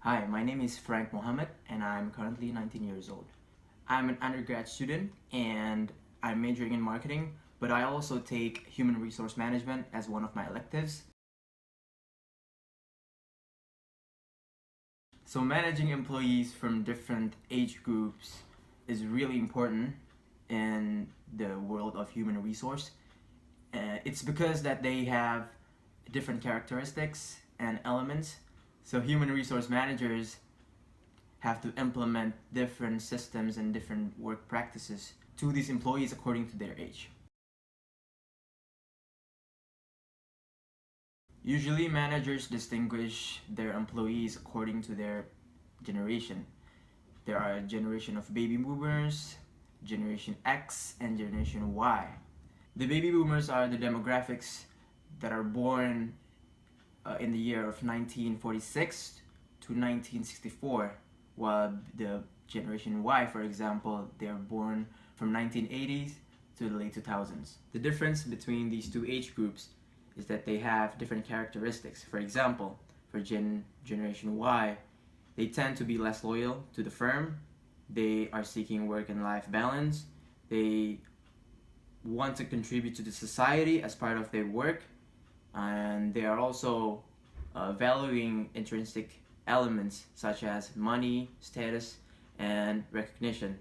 Hi, my name is Frank Mohammed and I'm currently 19 years old. I'm an undergrad student and I'm majoring in marketing, but I also take human resource management as one of my electives. So managing employees from different age groups is really important in the world of human resource. It's because that they have different characteristics and elements. So human resource managers have to implement different systems and different work practices to these employees according to their age. Usually managers distinguish their employees according to their generation. There are a generation of baby boomers, generation X, and generation Y. The baby boomers are the demographics that are born in the year of 1946 to 1964, while the generation Y, for example, they are born from 1980s to the late 2000s. The difference between these two age groups is that they have different characteristics. For example, for generation Y, they tend to be less loyal to the firm. They are seeking work and life balance. They want to contribute to the society as part of their work, and they are also valuing intrinsic elements such as money, status, and recognition.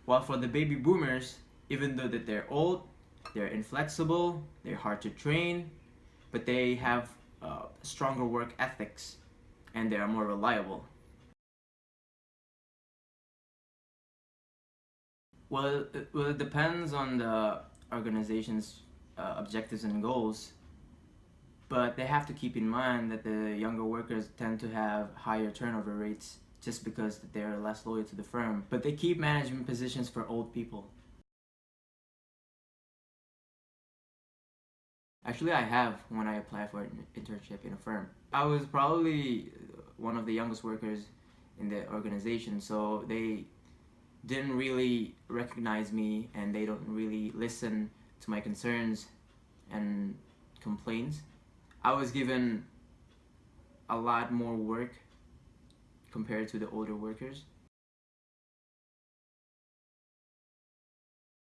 While for the baby boomers, even though that they're old, they're inflexible, they're hard to train, but they have stronger work ethics and they are more reliable. Well, it depends on the organization's objectives and goals, but they have to keep in mind that the younger workers tend to have higher turnover rates just because they're less loyal to the firm. But they keep management positions for old people. Actually, I have when I applied for an internship in a firm. I was probably one of the youngest workers in the organization, so they didn't really recognize me and they don't really listen to my concerns and complaints. I was given a lot more work compared to the older workers.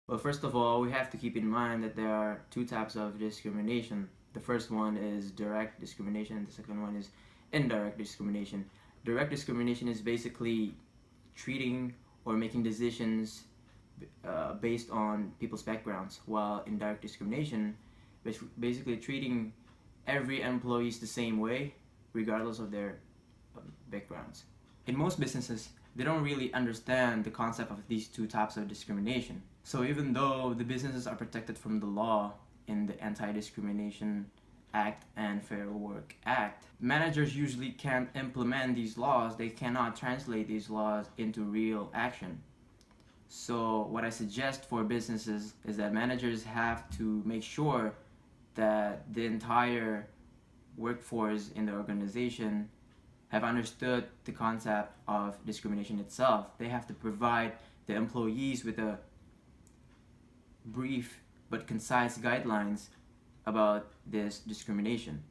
Well, first of all, we have to keep in mind that there are two types of discrimination. The first one is direct discrimination, and the second one is indirect discrimination. Direct discrimination is basically treating or making decisions based on people's backgrounds, while indirect discrimination is basically treating every employee the same way, regardless of their backgrounds. In most businesses, they don't really understand the concept of these two types of discrimination. So even though the businesses are protected from the law in the Anti-Discrimination Act and Fair Work Act, managers usually can't implement these laws. They cannot translate these laws into real action. So what I suggest for businesses is that managers have to make sure that the entire workforce in the organization have understood the concept of discrimination itself. They have to provide the employees with a brief but concise guidelines about this discrimination.